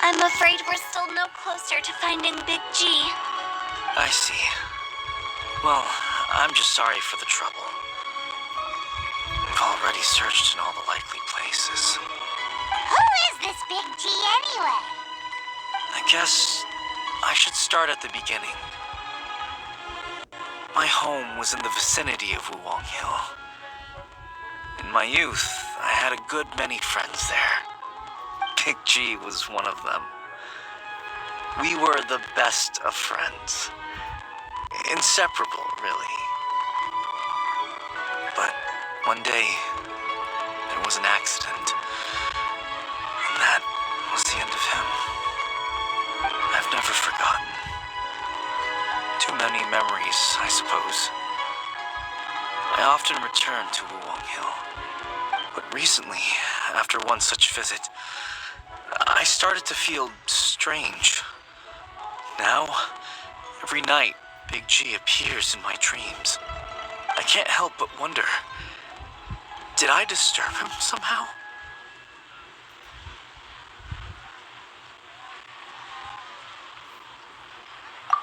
I'm afraid we're still no closer to finding Big G. I see. Well, I'm just sorry for the trouble. We've already searched in all the likely places. Who is this Big G anyway? I guess I should start at the beginning. My home was in the vicinity of Wuwang Hill. In my youth, I had a good many friends there. Big G was one of them. We were the best of friends. Inseparable, really. But one day, there was an accident. And that was the end of him. I've never forgotten. Too many memories, I suppose. I often return to Wuwang Hill. But recently, after one such visit, I started to feel strange. Now, every night, Big G appears in my dreams. I can't help but wonder, did I disturb him somehow?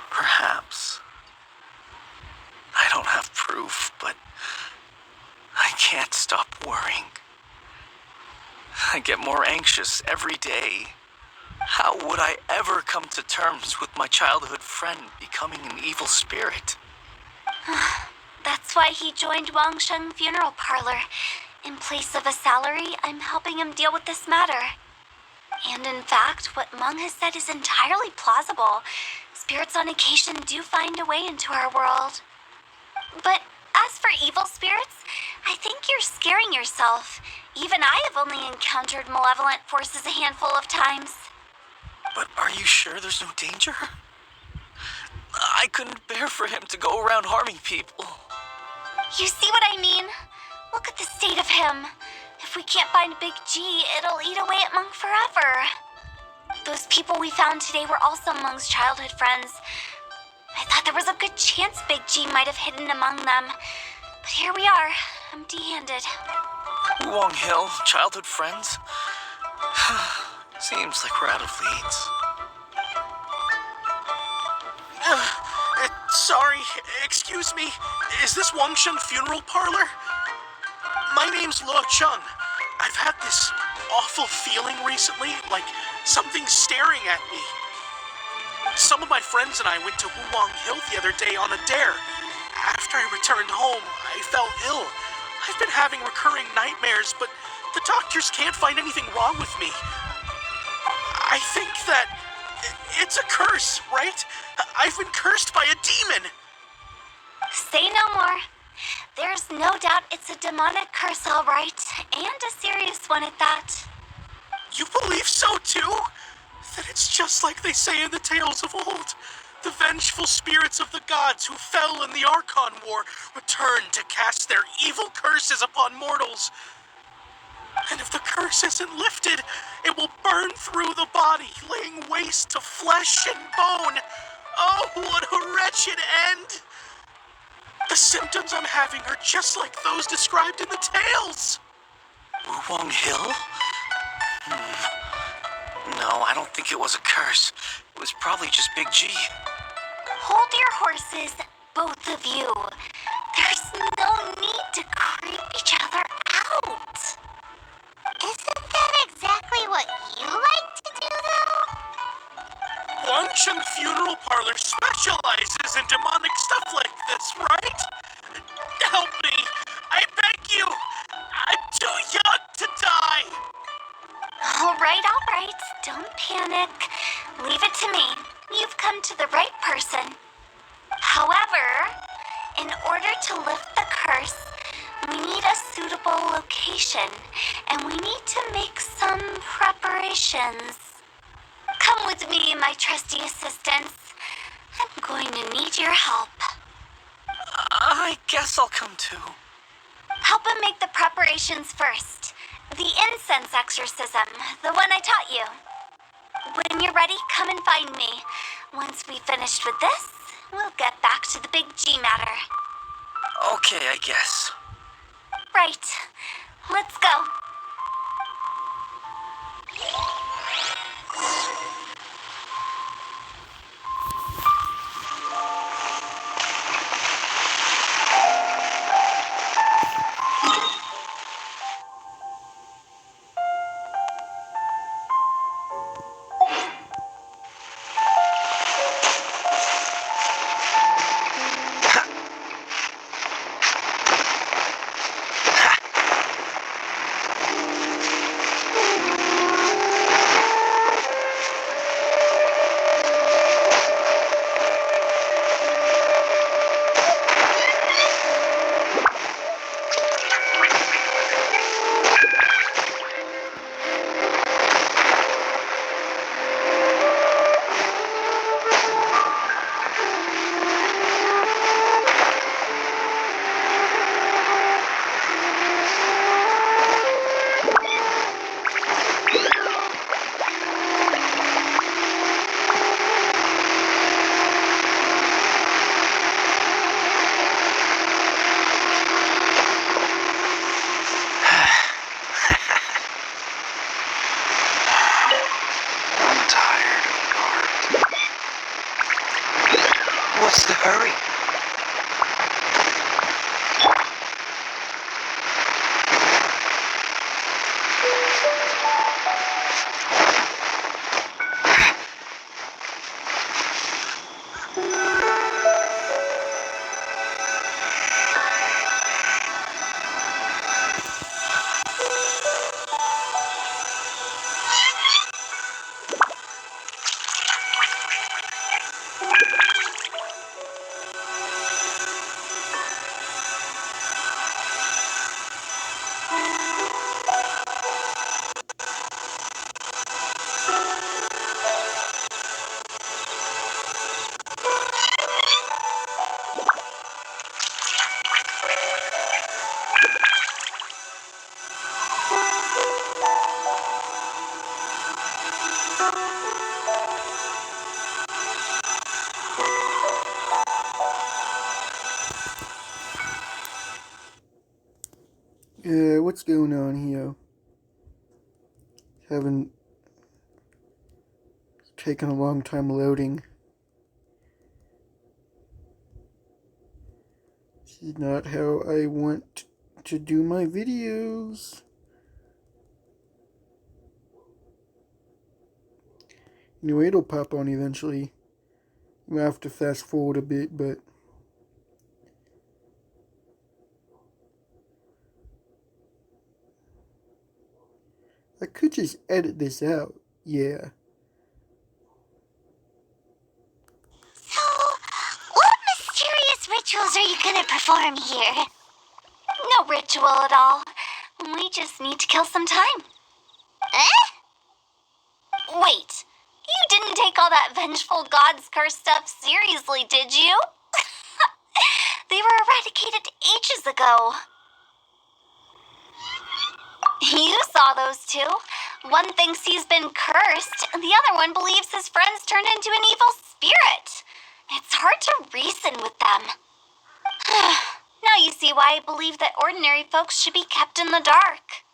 Perhaps. I don't have proof, but I can't stop worrying. I get more anxious every day. How would I ever come to terms with my childhood friend becoming an evil spirit? That's why he joined Wangsheng Funeral Parlor. In place of a salary, I'm helping him deal with this matter. And in fact, what Meng has said is entirely plausible. Spirits on occasion do find a way into our world. But as for evil spirits, I think you're scaring yourself. Even I have only encountered malevolent forces a handful of times. But are you sure there's no danger? I couldn't bear for him to go around harming people. You see what I mean? Look at the state of him. If we can't find Big G, it'll eat away at Meng forever. Those people we found today were also Meng's childhood friends. I thought there was a good chance Big G might have hidden among them. But here we are, empty-handed. Wuwang Hill, childhood friends? Seems like we're out of leads. Sorry, excuse me. Is this Wangsheng Funeral Parlor? My name's Luo Chung. I've had this awful feeling recently, like something's staring at me. Some of my friends and I went to Wuwang Hill the other day on a dare. After I returned home, I fell ill. I've been having recurring nightmares, but the doctors can't find anything wrong with me. I think that it's a curse, right? I've been cursed by a demon. Say no more. There's no doubt it's a demonic curse, all right, and a serious one at that. You believe so too? That it's just like they say in the tales of old. The vengeful spirits of the gods who fell in the Archon War return to cast their evil curses upon mortals. And if the curse isn't lifted, it will burn through the body, laying waste to flesh and bone. Oh, what a wretched end! The symptoms I'm having are just like those described in the tales. Wuwang Hill? No, I don't think it was a curse. It was probably just Big G. Hold your horses, both of you. There's no need to creep each other out. Isn't that exactly what you like to do, though? Wangsheng Funeral Parlor specializes in demonic stuff like this, right? Help me! I beg you! I'm too young to die! All right. Don't panic. Leave it to me. You've come to the right person. However, in order to lift the curse, we need a suitable location, and we need to make some preparations. Come with me, my trusty assistants. I'm going to need your help. I guess I'll come too. Help him make the preparations first. The incense exorcism, the one I taught you. When you're ready, come and find me. Once we've finished with this, we'll get back to the Big G matter. Okay, I guess. Right. Let's go. What's the hurry? What's going on here? Haven't taken a long time loading. This is not how I want to do my videos. Anyway, it'll pop on eventually. You have to fast forward a bit, but I could just edit this out. Yeah. So, what mysterious rituals are you gonna perform here? No ritual at all. We just need to kill some time. Eh? Wait, you didn't take all that vengeful God's curse stuff seriously, did you? They were eradicated ages ago. You saw those two. One thinks he's been cursed, and the other one believes his friends turned into an evil spirit. It's hard to reason with them. Now you see why I believe that ordinary folks should be kept in the dark.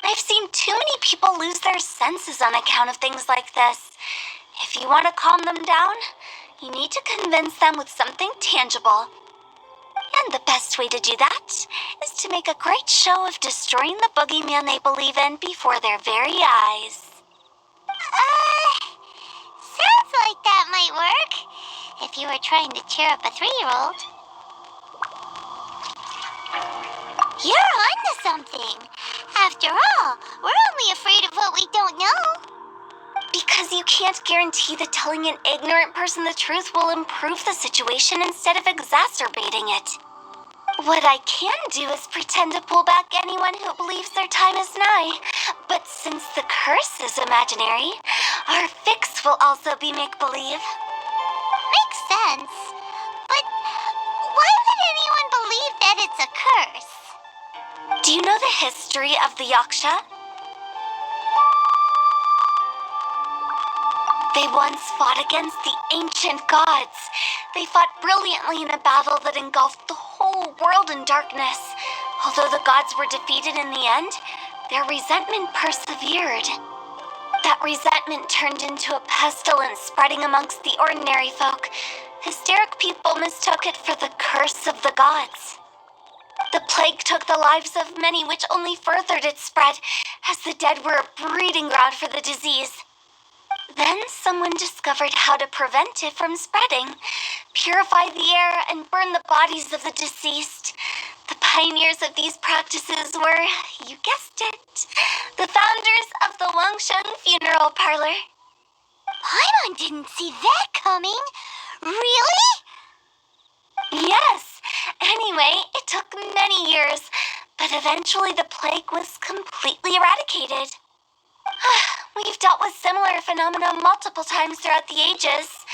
I've seen too many people lose their senses on account of things like this. If you want to calm them down, you need to convince them with something tangible. And the best way to do that is to make a great show of destroying the boogeyman they believe in before their very eyes. Sounds like that might work. If you were trying to cheer up a 3-year-old. You're onto something. After all, we're only afraid of what we don't know. Because you can't guarantee that telling an ignorant person the truth will improve the situation instead of exacerbating it. What I can do is pretend to pull back anyone who believes their time is nigh. But since the curse is imaginary, our fix will also be make-believe. Makes sense. But why would anyone believe that it's a curse? Do you know the history of the Yaksha? They once fought against the ancient gods. They fought brilliantly in a battle that engulfed the whole world in darkness. Although the gods were defeated in the end, their resentment persevered. That resentment turned into a pestilence spreading amongst the ordinary folk. Hysteric people mistook it for the curse of the gods. The plague took the lives of many, which only furthered its spread, as the dead were a breeding ground for the disease. Then someone discovered how to prevent it from spreading, purify the air, and burn the bodies of the deceased. The pioneers of these practices were, you guessed it, the founders of the Wangsheng Funeral Parlor. Paimon didn't see that coming. Really? Yes. Anyway, it took many years, but eventually the plague was completely eradicated. We've dealt with similar phenomena multiple times throughout the ages.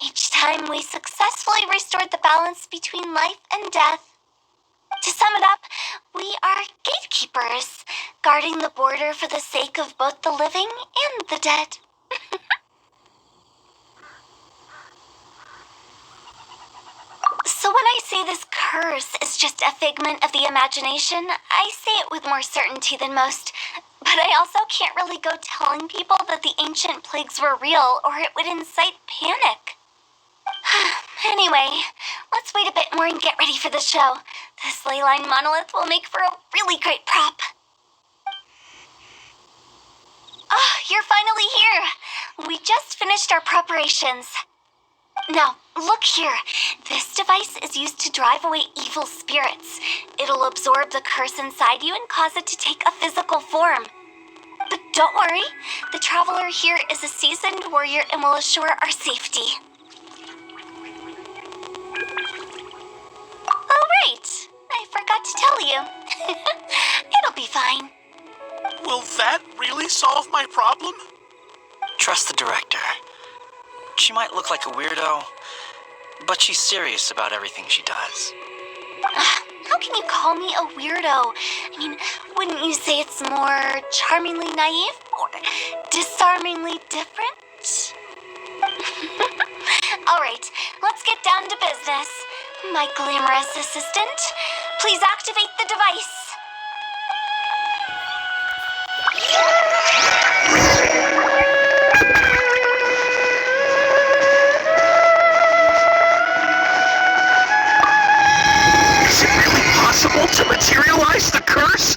Each time we successfully restored the balance between life and death. To sum it up, we are gatekeepers, guarding the border for the sake of both the living and the dead. So when I say this curse is just a figment of the imagination, I say it with more certainty than most. But I also can't really go telling people that the ancient plagues were real, or it would incite panic. Anyway, let's wait a bit more and get ready for the show. This leyline monolith will make for a really great prop. Oh, you're finally here. We just finished our preparations. Now, look here. This device is used to drive away evil spirits. It'll absorb the curse inside you and cause it to take a physical form. But don't worry, the traveler here is a seasoned warrior and will assure our safety. Oh, right. I forgot to tell you. It'll be fine. Will that really solve my problem? Trust the director. She might look like a weirdo, but she's serious about everything she does. How can you call me a weirdo? I mean, wouldn't you say it's more charmingly naive or disarmingly different? All right, let's get down to business. My glamorous assistant, please activate the device. Is it really possible to materialize the curse?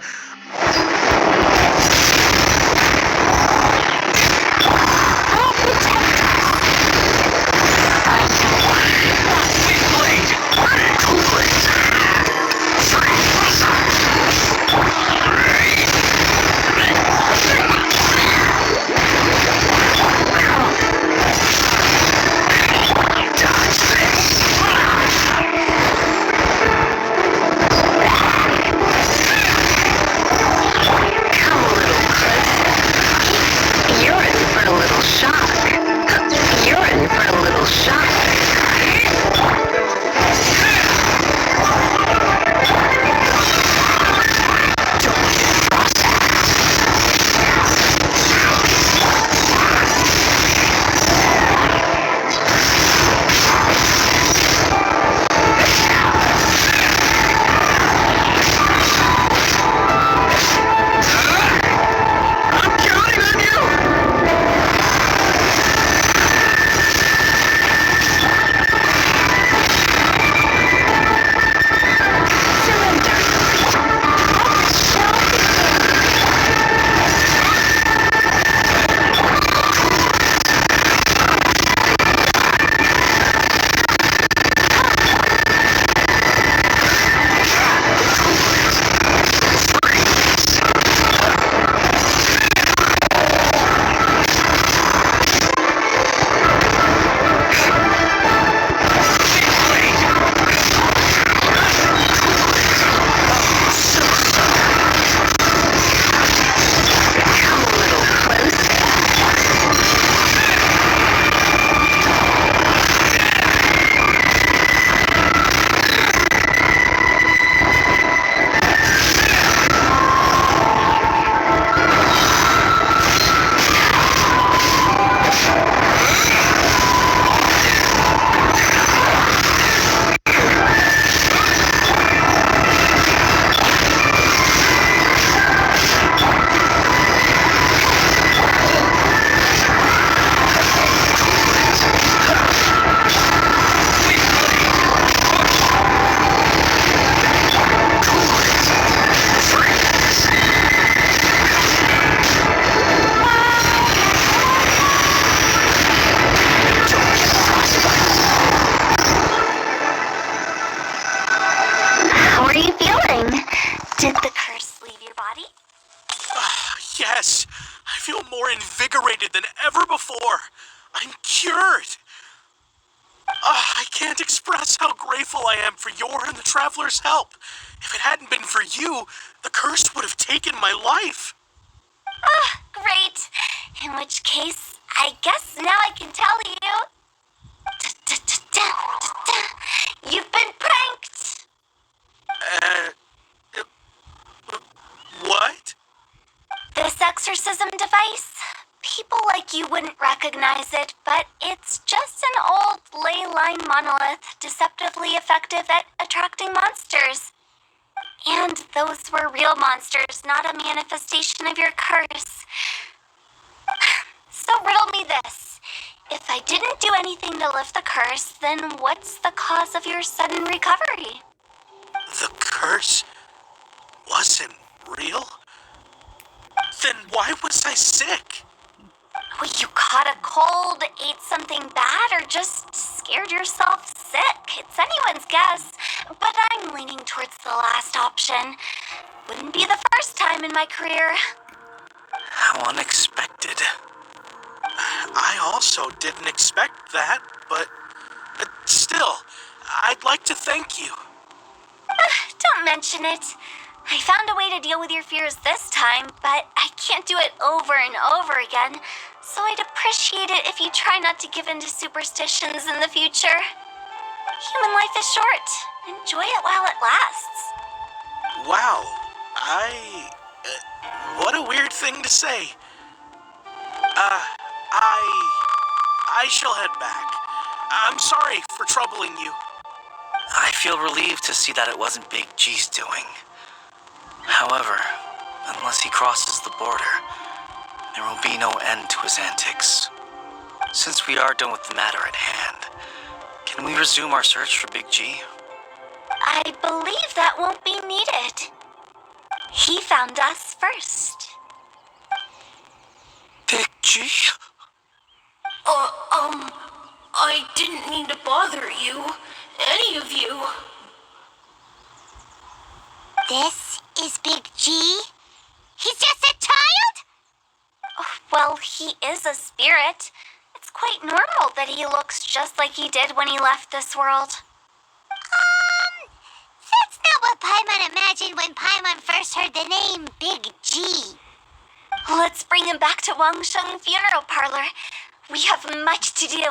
Yes, I feel more invigorated than ever before. I'm cured. I can't express how grateful I am for your and the Traveler's help. If it hadn't been for you, the curse would have taken my life. Great. In which case, I guess now I can tell you. You've been pranked. What? This exorcism device, people like you wouldn't recognize it, but it's just an old ley line monolith deceptively effective at attracting monsters. And those were real monsters, not a manifestation of your curse. So riddle me this. If I didn't do anything to lift the curse, then what's the cause of your sudden recovery? The curse wasn't real? Then why was I sick? Well, you caught a cold, ate something bad, or just scared yourself sick. It's anyone's guess, but I'm leaning towards the last option. Wouldn't be the first time in my career. How unexpected. I also didn't expect that, but still, I'd like to thank you. Don't mention it. I found a way to deal with your fears this time, but I can't do it over and over again, so I'd appreciate it if you try not to give in to superstitions in the future. Human life is short. Enjoy it while it lasts. Wow, what a weird thing to say. I shall head back. I'm sorry for troubling you. I feel relieved to see that it wasn't Big G's doing. However, unless he crosses the border, there will be no end to his antics. Since we are done with the matter at hand, can we resume our search for Big G? I believe that won't be needed. He found us first. Big G? I didn't mean to bother you. Any of you. This is Big G? He's just a child? Well, he is a spirit. It's quite normal that he looks just like he did when he left this world. That's not what Paimon imagined when Paimon first heard the name Big G. Let's bring him back to Wangsheng Funeral Parlor. We have much to do.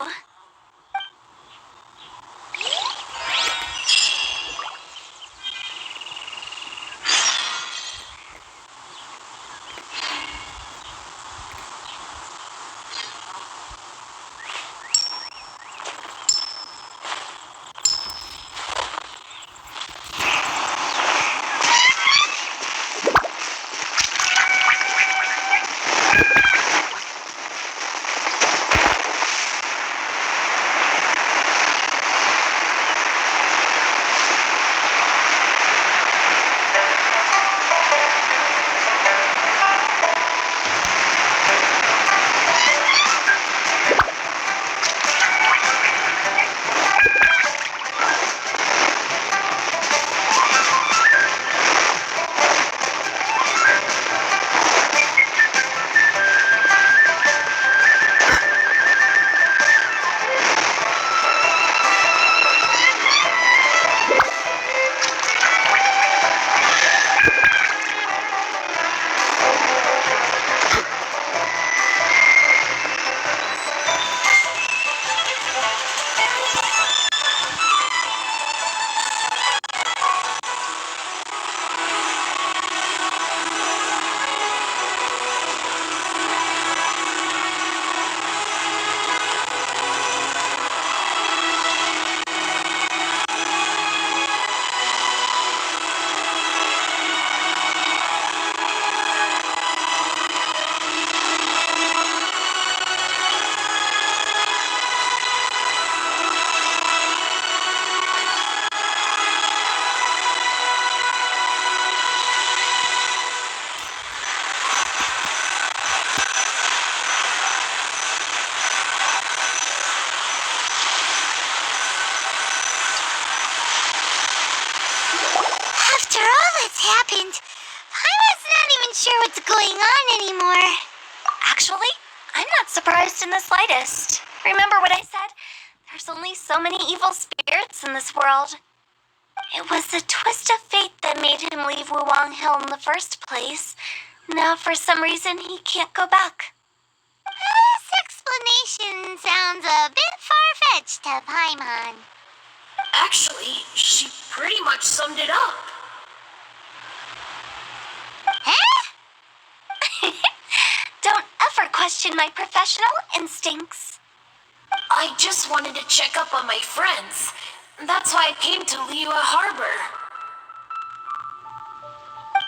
After all that's happened, I was not even sure what's going on anymore. Actually, I'm not surprised in the slightest. Remember what I said? There's only so many evil spirits in this world. It was a twist of fate that made him leave Wuwang Hill in the first place. Now, for some reason, he can't go back. This explanation sounds a bit far-fetched to Paimon. Actually, she pretty much summed it up. Huh? Don't ever question my professional instincts. I just wanted to check up on my friends. That's why I came to Liyue Harbor.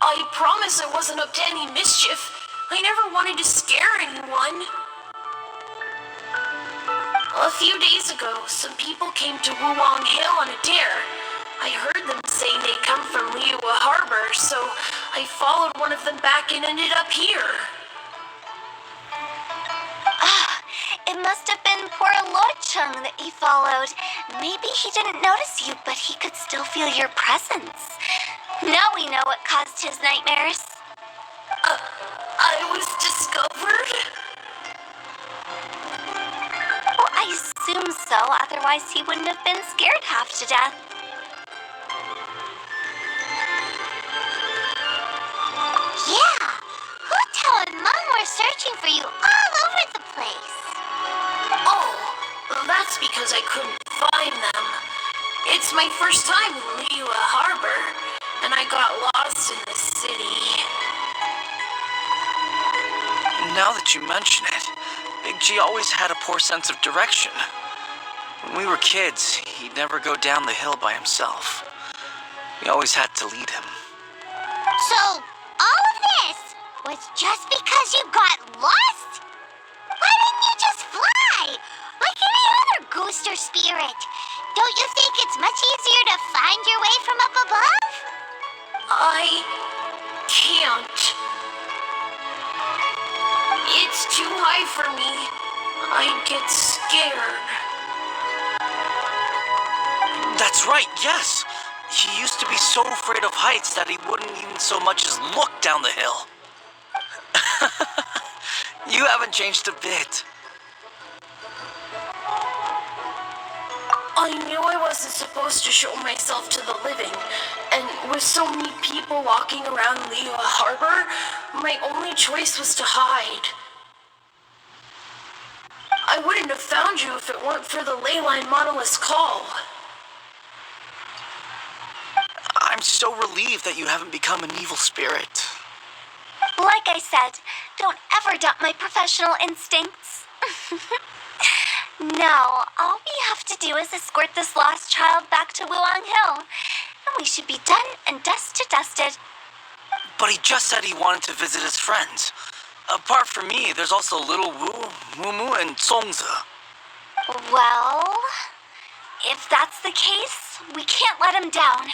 I promise I wasn't up to any mischief. I never wanted to scare anyone. A few days ago, some people came to Wuwang Hill on a dare. I heard them saying they come from Liyue Harbor, so I followed one of them back and ended up here. It must have been poor Lo Chung that he followed. Maybe he didn't notice you, but he could still feel your presence. Now we know what caused his nightmares. I was discovered? Well, I assume so, otherwise he wouldn't have been scared half to death. Yeah, Hu-Tao and Meng were searching for you all over the place. Oh, well, that's because I couldn't find them. It's my first time in Liyue Harbor, and I got lost in the city. Now that you mention it, Big G always had a poor sense of direction. When we were kids, he'd never go down the hill by himself. We always had to lead him. So, all of this was just because you got lost? Why didn't you just fly? Like any other ghost or spirit? Don't you think it's much easier to find your way from up above? I can't. It's too high for me. I get scared. That's right, yes. He used to be so afraid of heights that he wouldn't even so much as look down the hill. You haven't changed a bit. I knew I wasn't supposed to show myself to the living, and with so many people walking around Liyue Harbor, my only choice was to hide. I wouldn't have found you if it weren't for the Leyline Monolith's call. I'm so relieved that you haven't become an evil spirit. Like I said, don't ever doubt my professional instincts. No, all we have to do is escort this lost child back to Wuwang Hill, and we should be done and dusted. But he just said he wanted to visit his friends. Apart from me, there's also Little Wu, Mumu, and Songzi. Well, if that's the case, we can't let him down.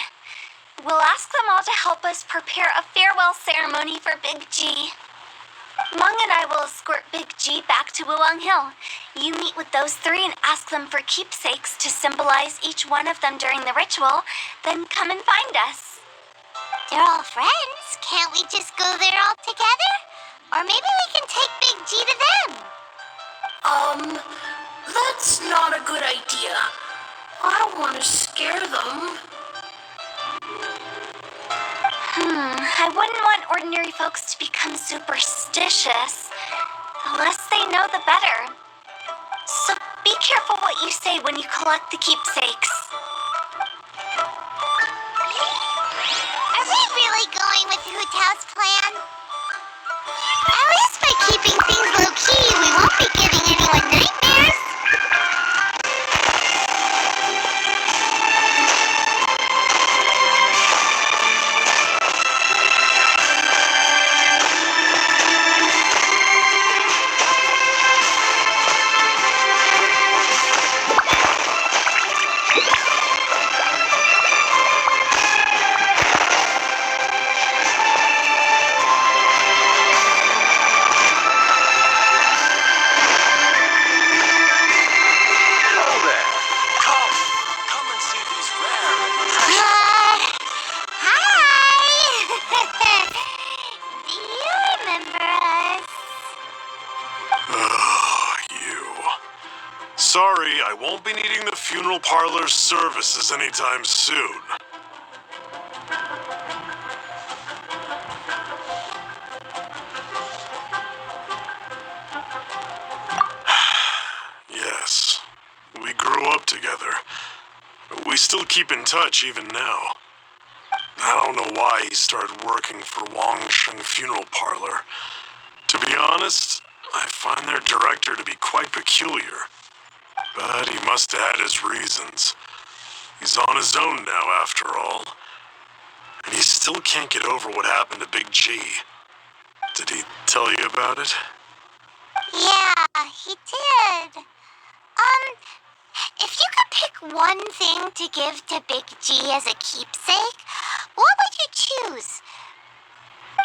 We'll ask them all to help us prepare a farewell ceremony for Big G. Meng and I will escort Big G back to Wuwang Hill. You meet with those three and ask them for keepsakes to symbolize each one of them during the ritual, then come and find us. They're all friends. Can't we just go there all together? Or maybe we can take Big G to them. That's not a good idea. I don't want to scare them. I wouldn't want ordinary folks to become superstitious. The less they know, the better. So be careful what you say when you collect the keepsakes. Are we really going with Hu-Tao's plan? At least by keeping things low-key, we won't be giving anyone nightmares. Sorry, I won't be needing the funeral parlor's services anytime soon. Yes, we grew up together. We still keep in touch even now. I don't know why he started working for Wangsheng Funeral Parlor. To be honest, I find their director to be quite peculiar. But he must have had his reasons. He's on his own now, after all. And he still can't get over what happened to Big G. Did he tell you about it? Yeah, he did. one thing to give to Big G as a keepsake, what would you choose?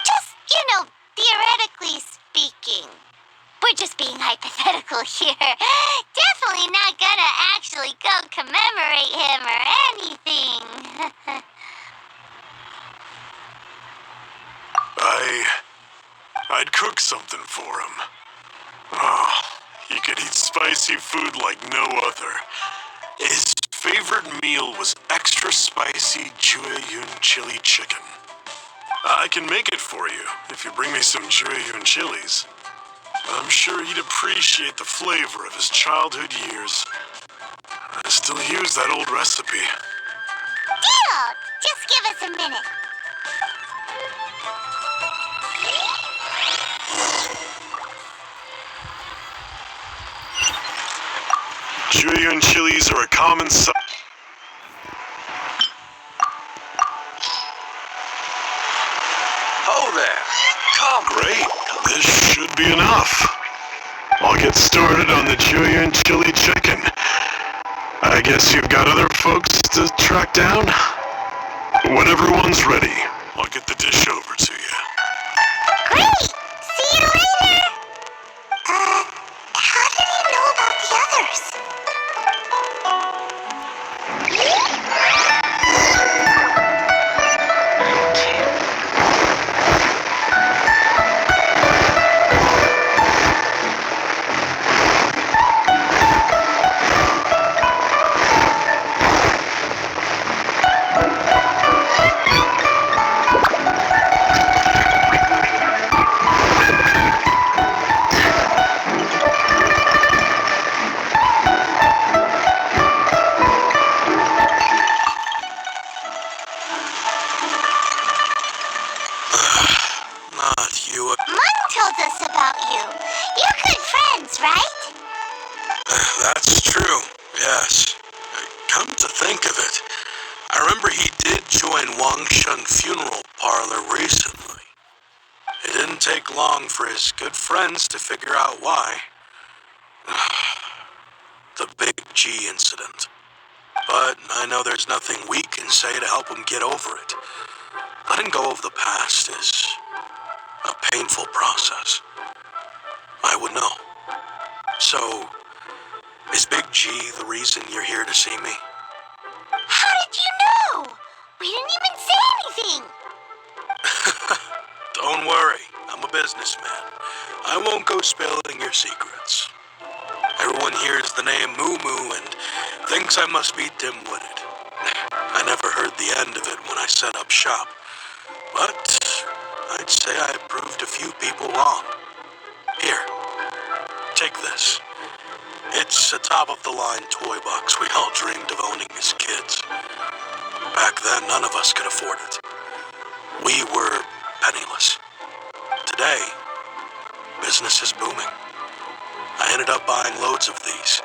Just, theoretically speaking. We're just being hypothetical here. Definitely not gonna actually go commemorate him or anything. I'd cook something for him. Oh, he could eat spicy food like no other. His favorite meal was extra spicy Jueyun chili chicken. I can make it for you if you bring me some Jueyun chilies. I'm sure he'd appreciate the flavor of his childhood years. I still use that old recipe. Deal! Just give us a minute. Jueyun chilies are a common size. Oh there! Come! Great. This should be enough. I'll get started on the Jueyun chili chicken. I guess you've got other folks to track down? When everyone's ready, I'll get the dish over to you. Great! See you later! How did he know about the others? Mom told us about you. You're good friends, right? That's true, yes. Come to think of it, I remember he did join Wangsheng Funeral Parlor recently. It didn't take long for his good friends to figure out why. The Big G incident. But I know there's nothing we can say to help him get over it. Letting go of the past is a painful process. I would know. So, is Big G the reason you're here to see me? How did you know? We didn't even say anything. Don't worry, I'm a businessman. I won't go spilling your secrets. Everyone hears the name Moo Moo and thinks I must be dim-witted. I never heard the end of it when I set up shop. But I'd say I proved a few people wrong. Here, take this. It's a top-of-the-line toy box we all dreamed of owning as kids. Back then, none of us could afford it. We were penniless. Today, business is booming. I ended up buying loads of these.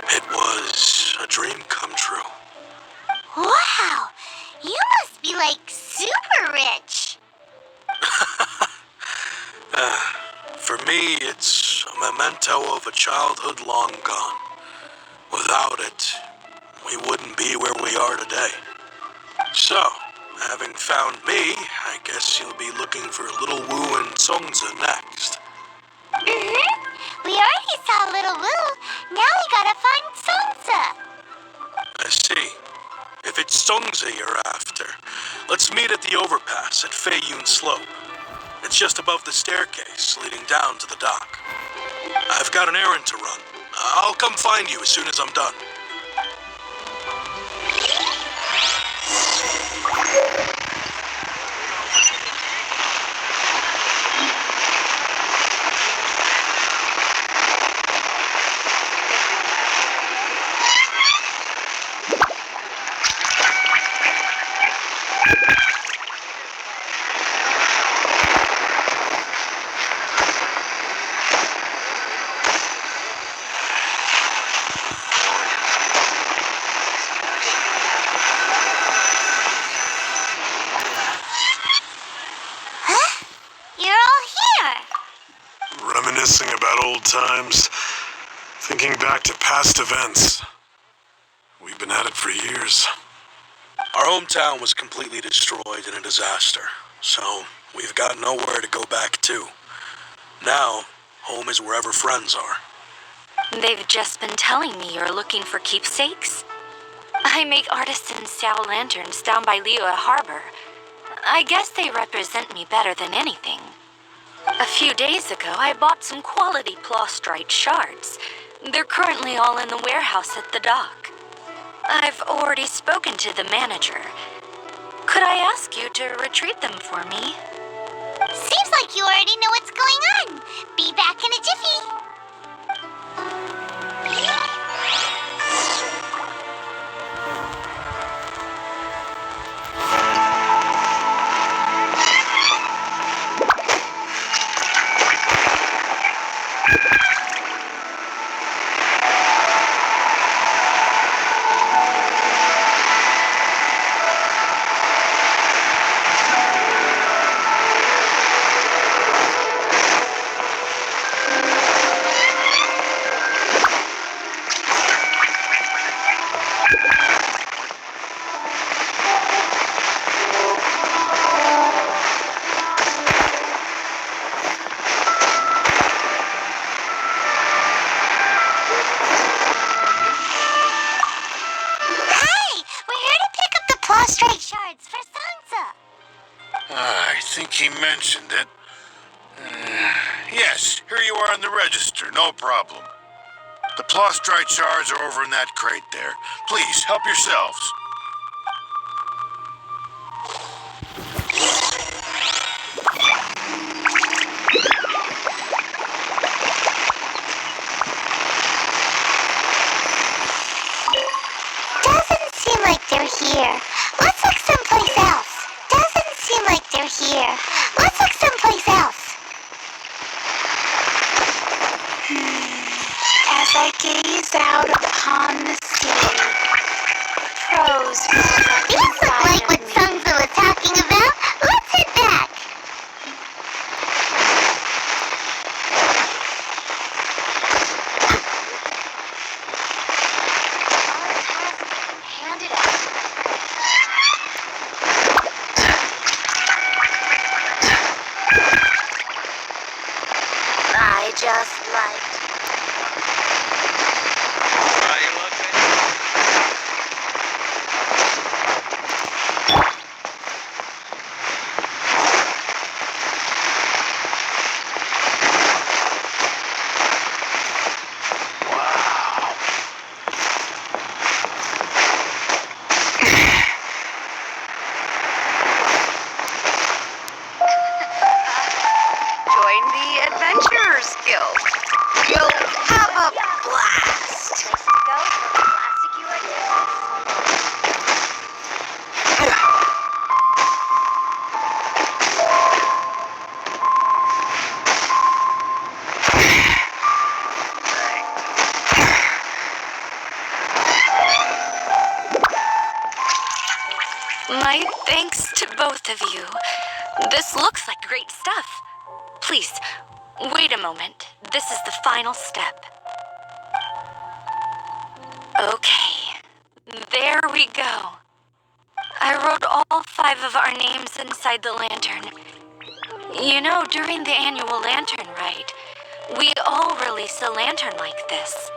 It was a dream come true. Wow! You must be like super rich. For me, it's a memento of a childhood long gone. Without it, we wouldn't be where we are today. So, having found me, I guess you'll be looking for Little Wu and Songza next. We already saw Little Wu. Now we gotta find Songza. I see. If it's Songza you're after, let's meet at the overpass at Feiyun Slope. It's just above the staircase leading down to the dock. I've got an errand to run. I'll come find you as soon as I'm done. You're all here. Reminiscing about old times, thinking back to past events. We've been at it for years. Our hometown was completely destroyed in a disaster, so we've got nowhere to go back to. Now, home is wherever friends are. They've just been telling me you're looking for keepsakes. I make artisan style lanterns down by Liyue Harbor. I guess they represent me better than anything. A few days ago, I bought some quality plastrite shards. They're currently all in the warehouse at the dock. I've already spoken to the manager. Could I ask you to retrieve them for me? Seems like you already know what's going on. Be back in a jiffy. Prostrate shards for Sansa. I think he mentioned it. Yes, here you are on the register, no problem. The plastrite shards are over in that crate there. Please, help yourselves. Doesn't seem like they're here. Let's look someplace else. Doesn't seem like they're here. Let's look someplace else. As I gaze out upon the sea, crows fly. These look like what Sansa was talking about. Let's head back. Hand it out. I just liked. Are you okay? Join the Adventurers Guild. You'll have a blast. Place to go for plastic you are doing. My thanks to both of you. This looks like great stuff. Please, wait a moment. This is the final step. Okay, there we go. I wrote all 5 of our names inside the lantern. You know, during the annual lantern rite, we all release a lantern like this.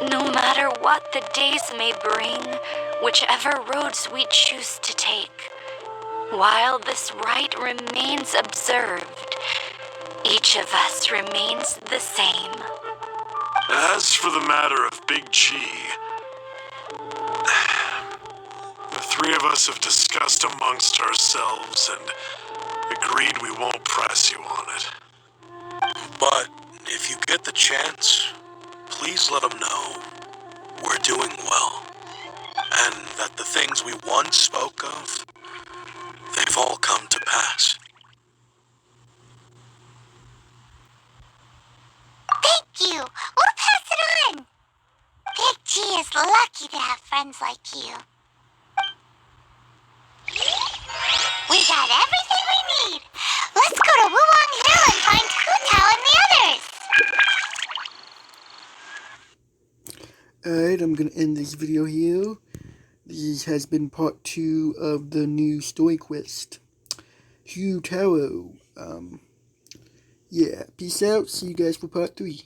No matter what the days may bring, whichever roads we choose to take, while this rite remains observed, each of us remains the same. As for the matter of Big Chi, the 3 of us have discussed amongst ourselves and agreed we won't press you on it. But if you get the chance, please let them know we're doing well, and that the things we once spoke of, they've all come to pass. Thank you. We'll pass it on. Big G is lucky to have friends like you. We got everything we need. Let's go to Wuwang Hill and find Hu Tao and the others. Alright, I'm gonna end this video here. This has been part 2 of the new story quest, Hugh Tarot. Yeah, peace out. See you guys for part 3.